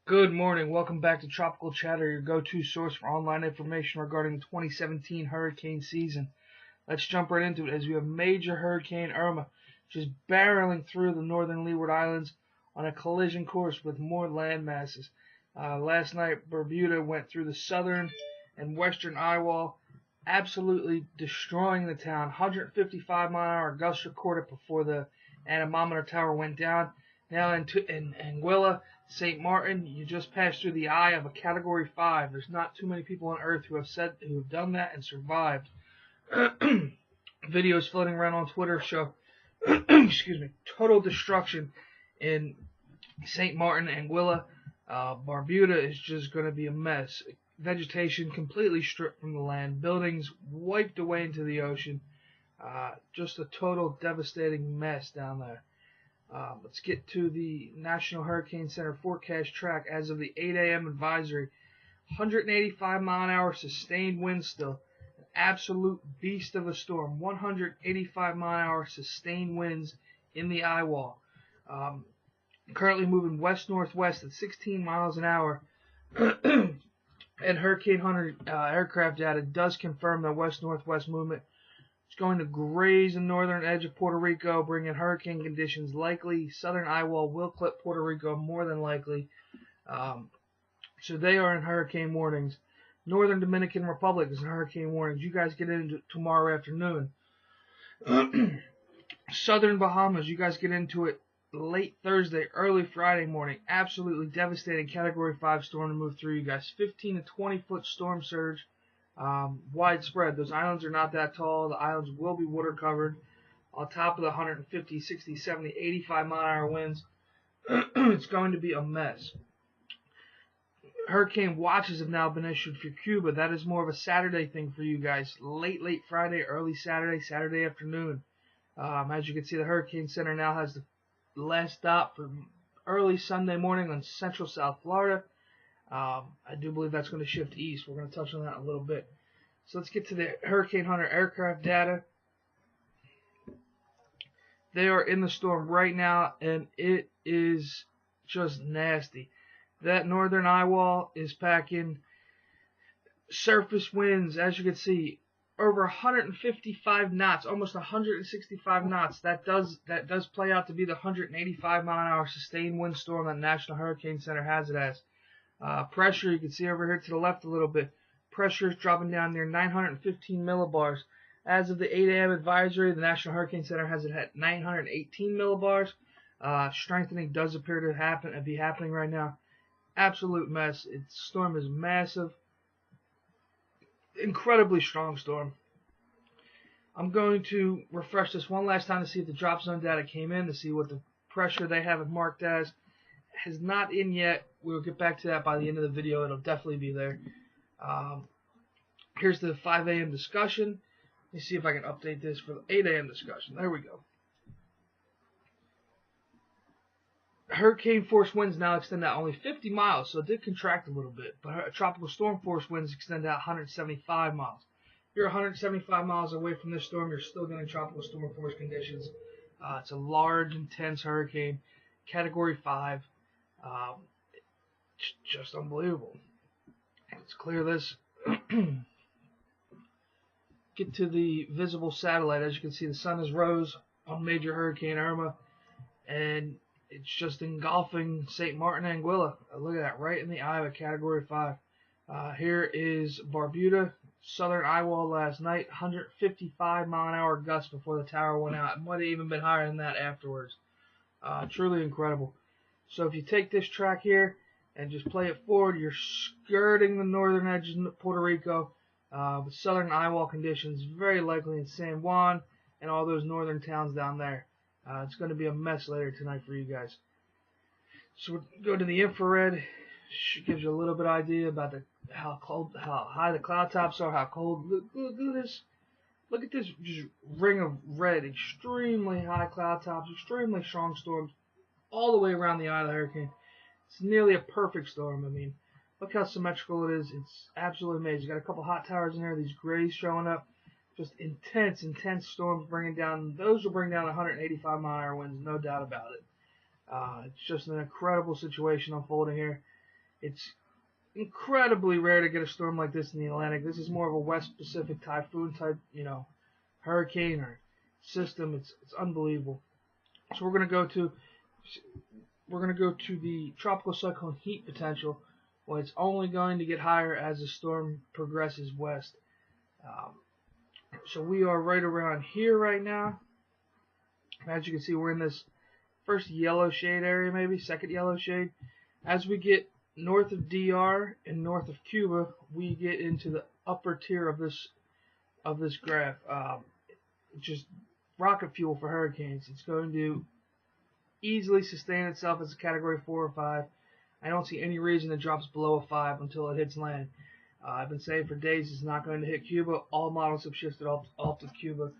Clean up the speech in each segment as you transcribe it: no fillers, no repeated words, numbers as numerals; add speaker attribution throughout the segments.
Speaker 1: Good morning. Welcome back to Tropical Chatter, your go-to source for online information regarding the 2017 hurricane season. Let's jump right into it as we have Major Hurricane Irma just barreling through the northern Leeward Islands on a collision course with more land masses. Last night, Bermuda went through the southern and western eye wall, absolutely destroying the town. 155-mile-an-hour gusts recorded before the anemometer tower went down. Now in Anguilla, St. Martin, you just passed through the eye of a Category 5. There's not too many people on Earth who have done that and survived. Videos floating around on Twitter show total destruction in St. Martin, Anguilla. Barbuda is just going to be a mess. Vegetation completely stripped from the land. Buildings wiped away into the ocean. Just a total devastating mess down there. Let's get to the National Hurricane Center forecast track as of the 8 a.m. advisory. 185-mile-an-hour sustained wind still. An absolute beast of a storm. 185-mile-an-hour sustained winds in the eye wall. Currently moving west-northwest at 16 miles an hour. And Hurricane Hunter aircraft data does confirm the west-northwest movement. It's going to graze the northern edge of Puerto Rico, bringing hurricane conditions likely. Southern eye wall will clip Puerto Rico more than likely. So they are in hurricane warnings. Northern Dominican Republic is in hurricane warnings. You guys get into it tomorrow afternoon. Southern Bahamas, you guys get into it late Thursday, early Friday morning. Absolutely devastating Category 5 storm to move through you guys. 15 to 20 foot storm surge. Widespread. Those islands are not that tall. The islands will be water covered. On top of the 150, 60, 70, 85 mile-an-hour winds, it's going to be a mess. Hurricane watches have now been issued for Cuba. That is more of a Saturday thing for you guys. Late Friday, early Saturday afternoon. As you can see, the Hurricane Center now has the last stop for early Sunday morning on central South Florida. I do believe that's going to shift east. We're going to touch on that in a little bit. So let's get to the Hurricane Hunter aircraft data. They are in the storm right now, and it is just nasty. That northern eye wall is packing surface winds, as you can see, over 155 knots, almost 165 knots. That does play out to be the 185 mile-an-hour sustained wind storm that National Hurricane Center has it as. Pressure, you can see over here to the left a little bit. Pressure is dropping down near 915 millibars. As of the 8 a.m. advisory, the National Hurricane Center has it at 918 millibars. Strengthening does appear to be happening right now. Absolute mess. Its storm is massive. Incredibly strong storm. I'm going to refresh this one last time to see if the drop zone data came in, to see what the pressure they have it marked as. Has not in yet. We'll get back to that by the end of the video. It'll definitely be there. Here's the 5 a.m. discussion. Let me see if I can update this for the 8 a.m. discussion. There we go. Hurricane force winds now extend out only 50 miles, so it did contract a little bit. But tropical storm force winds extend out 175 miles. If you're 175 miles away from this storm, you're still getting tropical storm force conditions. It's a large, intense hurricane, Category 5. It's just unbelievable. Let's clear this. Get to the visible satellite. As you can see, the sun has rose on Major Hurricane Irma, and it's just engulfing St. Martin, Anguilla. Look at that, right in the eye of a Category 5. Here is Barbuda, southern eye wall last night, 155 mile-an-hour gusts before the tower went out. It might have even been higher than that afterwards. Truly incredible. So if you take this track here and just play it forward, you're skirting the northern edge of Puerto Rico with southern eye wall conditions, very likely in San Juan and all those northern towns down there. It's going to be a mess later tonight for you guys. So we'll go to the infrared. It gives you a little bit of idea about how high the cloud tops are, how cold. Look at this. Look at this just ring of red. Extremely high cloud tops, extremely strong storms all the way around the eye of the hurricane. It's nearly a perfect storm. I mean, look how symmetrical it is. It's absolutely amazing. You got a couple hot towers in there. These grays showing up. Just intense storms bringing down. Those will bring down 185 mile-an-hour winds, no doubt about it. It's just an incredible situation unfolding here. It's incredibly rare to get a storm like this in the Atlantic. This is more of a West Pacific typhoon type, hurricane or system. It's unbelievable. So we're gonna go to the tropical cyclone heat potential. Well, it's only going to get higher as the storm progresses west. Um, so we are right around here right now. As you can see, we're in this first yellow shade area, maybe second yellow shade. As we get north of DR and north of Cuba, we get into the upper tier of this graph. Just rocket fuel for hurricanes. It's going to easily sustain itself as a Category 4 or 5. I don't see any reason it drops below a 5 until it hits land. I've been saying for days it's not going to hit Cuba. All models have shifted off to Cuba.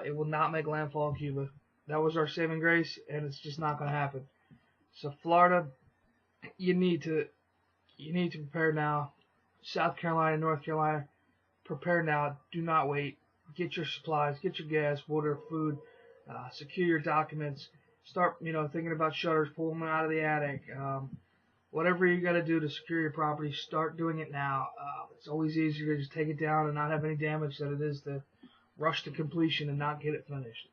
Speaker 1: It will not make landfall in Cuba. That was our saving grace, and it's just not going to happen. So Florida, you need to prepare now. South Carolina, North Carolina, prepare now. Do not wait. Get your supplies, get your gas, water, food, secure your documents. Start, thinking about shutters, pull them out of the attic. Whatever you got to do to secure your property, start doing it now. It's always easier to just take it down and not have any damage than it is to rush to completion and not get it finished.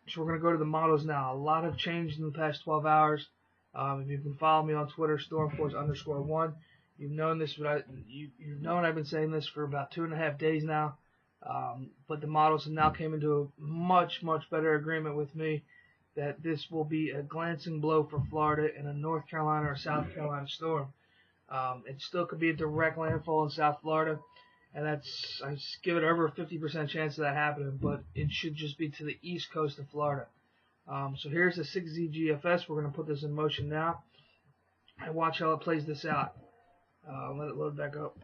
Speaker 1: So we're going to go to the models now. A lot have changed in the past 12 hours. If you can follow me on Twitter, stormforce_1, you've known this, but you've known I've been saying this for about 2.5 days now. But the models have now came into a much, much better agreement with me that this will be a glancing blow for Florida and a North Carolina or South Carolina storm. It still could be a direct landfall in South Florida, and I give it over a 50% chance of that happening, but it should just be to the east coast of Florida. So here's the 6Z GFS. We're going to put this in motion now and watch how it plays this out. Let it load back up.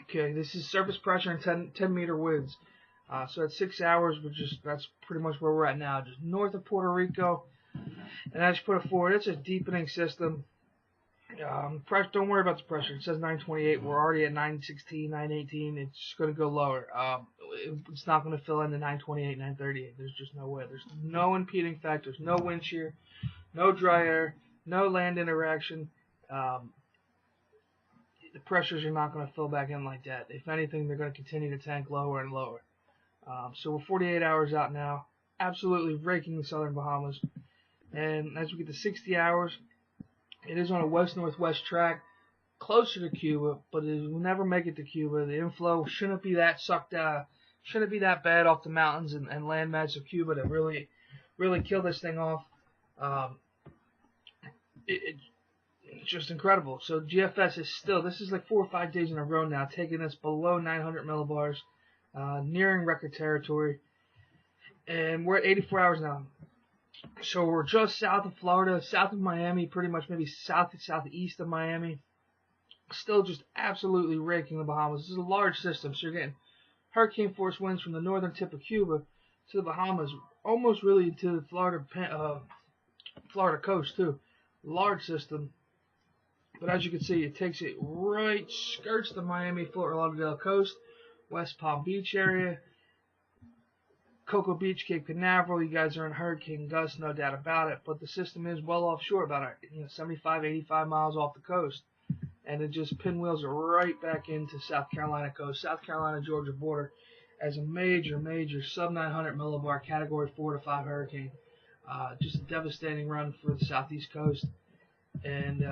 Speaker 1: Okay, this is surface pressure and 10 meter winds. So at 6 hours, that's pretty much where we're at now, just north of Puerto Rico. And as you put it forward, it's a deepening system. Don't worry about the pressure. It says 928. We're already at 916, 918. It's going to go lower. It's not going to fill in the 928, 938. There's just no way. There's no impeding factors, no wind shear, no dry air, no land interaction. The pressures are not going to fill back in like that. If anything, they're going to continue to tank lower and lower. So we're 48 hours out now, absolutely raking the southern Bahamas. And as we get to 60 hours, it is on a west-northwest track, closer to Cuba, but it will never make it to Cuba. The inflow shouldn't be that shouldn't be that bad off the mountains and landmass of Cuba to really kill this thing off. It's just incredible. So GFS is still, this is like 4 or 5 days in a row now, taking us below 900 millibars, nearing record territory, and we're at 84 hours now. So we're just south of Florida, south of Miami, pretty much maybe southeast of Miami. Still just absolutely raking the Bahamas. This is a large system, so you're getting hurricane force winds from the northern tip of Cuba to the Bahamas, almost really to the Florida coast too. Large system, but as you can see, it takes it right, skirts the Miami, Fort Lauderdale coast, West Palm Beach area, Cocoa Beach, Cape Canaveral. You guys are in hurricane gust, no doubt about it, but the system is well offshore, about 75, 85 miles off the coast, and it just pinwheels it right back into South Carolina coast, South Carolina Georgia border, as a major sub 900 millibar Category 4 to 5 hurricane. Just a devastating run for the southeast coast, and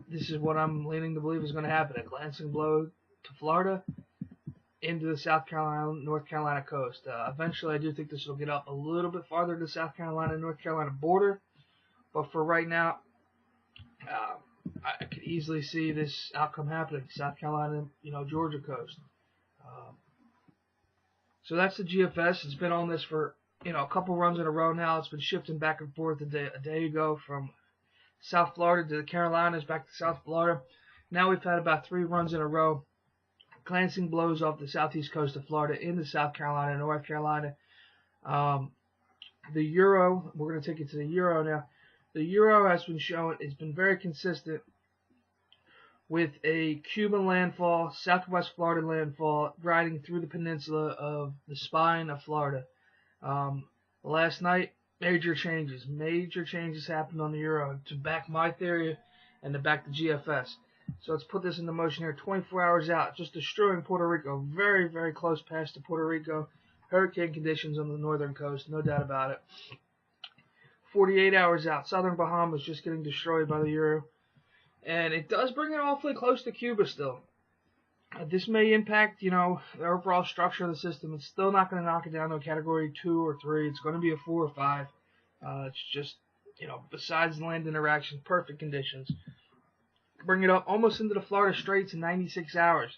Speaker 1: this is what I'm leaning to believe is going to happen: a glancing blow to Florida, into the South Carolina, North Carolina coast. Eventually, I do think this will get up a little bit farther to the South Carolina, North Carolina border, but for right now, I could easily see this outcome happening: South Carolina, Georgia coast. So that's the GFS. It's been on this for a couple runs in a row now. It's been shifting back and forth a day ago from South Florida to the Carolinas, back to South Florida. Now we've had about 3 runs in a row. Glancing blows off the southeast coast of Florida into South Carolina and North Carolina. The Euro, we're going to take it to the Euro now. The Euro has been shown, it's been very consistent with a Cuban landfall, southwest Florida landfall, riding through the peninsula of the spine of Florida. Last night, Major changes happened on the Euro to back my theory and to back the GFS. So let's put this into motion here. 24 hours out, just destroying Puerto Rico. Very, very close pass to Puerto Rico. Hurricane conditions on the northern coast, no doubt about it. 48 hours out, southern Bahamas just getting destroyed by the Euro. And it does bring it awfully close to Cuba still. This may impact, the overall structure of the system. It's still not going to knock it down to a category 2 or 3. It's going to be a 4 or 5. It's just, besides land interaction, perfect conditions. Bring it up almost into the Florida Straits in 96 hours.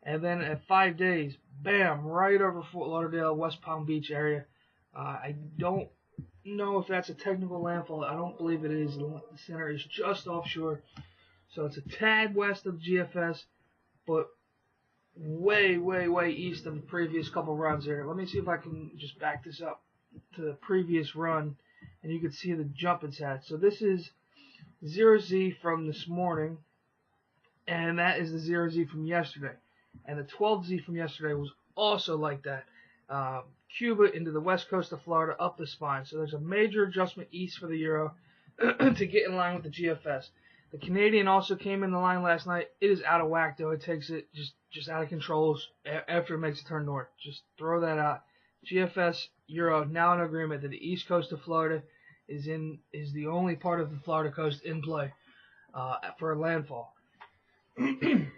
Speaker 1: And then at 5 days, bam, right over Fort Lauderdale, West Palm Beach area. I don't know if that's a technical landfall. I don't believe it is. The center is just offshore. So it's a tad west of GFS, but way, way, way east of the previous couple runs there. Let me see if I can just back this up to the previous run, and you can see the jump it's had. So this is 0Z from this morning, and that is the 0Z from yesterday. And the 12Z from yesterday was also like that. Cuba into the west coast of Florida, up the spine. So there's a major adjustment east for the Euro to get in line with the GFS. The Canadian also came in the line last night. It is out of whack, though. It takes it just out of control after it makes a turn north. Just throw that out. GFS Euro now in agreement that the east coast of Florida is the only part of the Florida coast in play for a landfall. The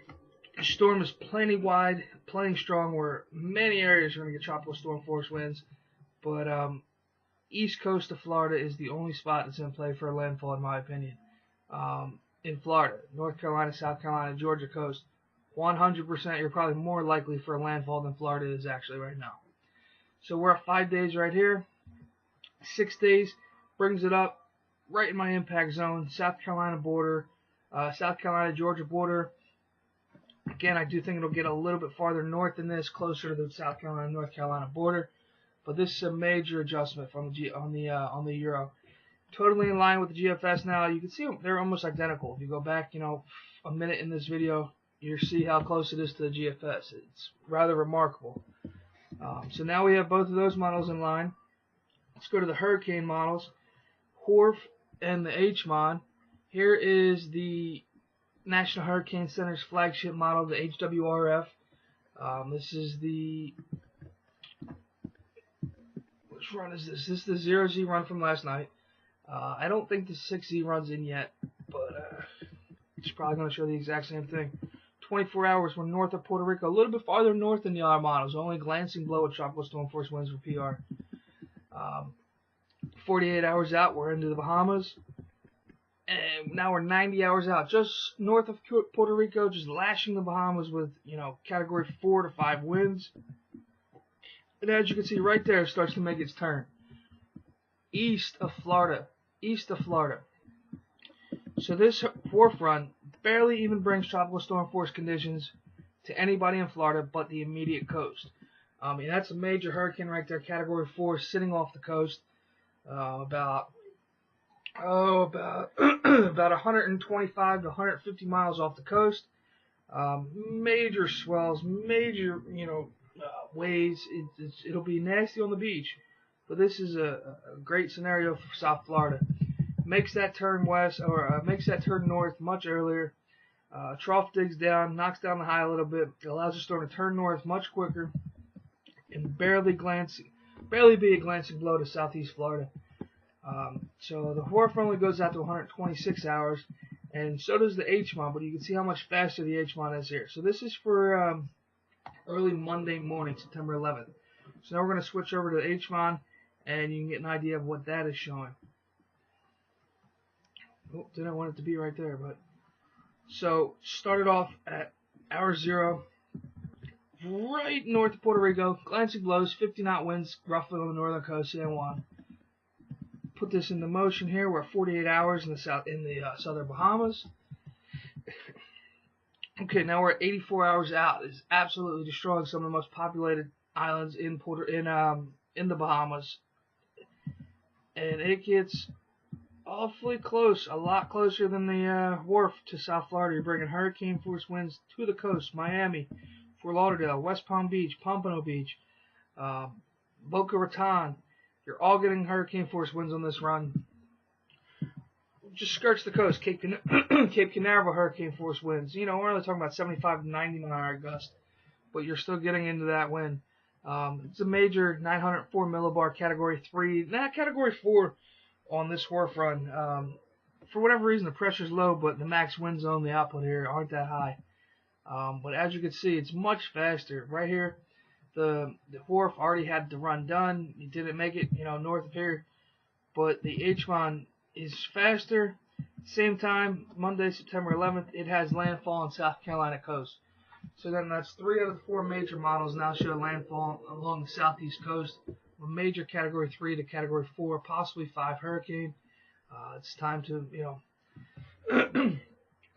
Speaker 1: storm is plenty wide, plenty strong, where many areas are going to get tropical storm force winds. But east coast of Florida is the only spot that's in play for a landfall, in my opinion. In Florida, North Carolina, South Carolina, Georgia coast, 100% you're probably more likely for a landfall than Florida is actually right now. So we're at 5 days right here. 6 days brings it up right in my impact zone, South Carolina border, South Carolina, Georgia border. Again, I do think it'll get a little bit farther north than this, closer to the South Carolina, North Carolina border. But this is a major adjustment from on the Euro. Totally in line with the GFS now. You can see they're almost identical. If you go back, a minute in this video, you see how close it is to the GFS. It's rather remarkable. So now we have both of those models in line. Let's go to the hurricane models. HORF and the HMOD. Here is the National Hurricane Center's flagship model, the HWRF. This is the... Which run is this? This is the 0Z run from last night. I don't think the 6Z runs in yet, but it's probably going to show the exact same thing. 24 hours, we're north of Puerto Rico, a little bit farther north than the other models, only glancing below with tropical storm force winds for PR. 48 hours out, we're into the Bahamas, and now we're 90 hours out, just north of Puerto Rico, just lashing the Bahamas with, category 4 to 5 winds. And as you can see right there, it starts to make its turn. East of Florida. So this fourth run barely even brings tropical storm force conditions to anybody in Florida but the immediate coast. That's a major hurricane right there, category 4, sitting off the coast, about 125 to 150 miles off the coast. Major swells, major waves. It'll be nasty on the beach. But this is a great scenario for South Florida. Makes that turn west, or makes that turn north much earlier. Trough digs down, knocks down the high a little bit. It allows the storm to turn north much quicker, and barely be a glancing blow to southeast Florida. So the HORF only goes out to 126 hours, and so does the HMOD. But you can see how much faster the HMOD is here. So this is for early Monday morning, September 11th. So now we're going to switch over to the HMOD, and you can get an idea of what that is showing. Oh, didn't want it to be right there, but so started off at hour 0, right north of Puerto Rico, glancing blows, 50-knot winds, roughly on the northern coast, San Juan. Put this into motion here. We're at 48 hours in the southern Bahamas. Okay, now we're at 84 hours out. It's absolutely destroying some of the most populated islands in the Bahamas, and it gets awfully close, a lot closer than the HORF to South Florida. You're bringing hurricane force winds to the coast, Miami, Fort Lauderdale, West Palm Beach, Pompano Beach, Boca Raton, You're all getting hurricane force winds on this run. Just skirts the coast. Cape Canaveral hurricane force winds. You know, we're only talking about 75 to 90 mile an hour gust, but you're still getting into that wind. It's a major 904 millibar Category 3. Category 4 on this wharf run. For whatever reason, the pressure's low, but the max wind zone, the output here aren't that high. But as you can see, it's much faster. Right here, the wharf already had the run done. He didn't make it, north of here. But the H-Mon is faster. Same time, Monday, September 11th, it has landfall on South Carolina coast. So then that's 3 out of the 4 major models now show landfall along the southeast coast. A major Category 3 to Category 4, possibly 5 hurricane. It's time to,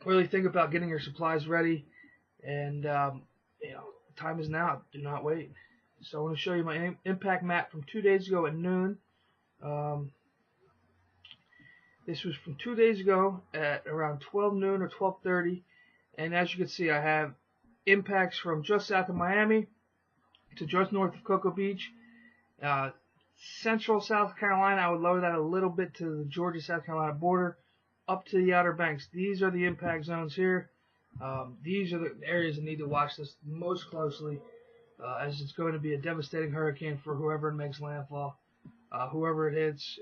Speaker 1: really think about getting your supplies ready. And, time is now. Do not wait. So I want to show you my impact map from 2 days ago at noon. This was from 2 days ago at around 12 noon or 12:30. And as you can see, I have impacts from just south of Miami to just north of Cocoa Beach. Central South Carolina, I would lower that a little bit to the Georgia-South Carolina border, up to the Outer Banks. These are the impact zones here. These are the areas that need to watch this most closely, as it's going to be a devastating hurricane for whoever makes landfall. Whoever it hits,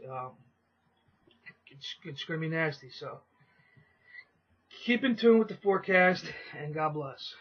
Speaker 1: it's going to be nasty. So keep in tune with the forecast, and God bless.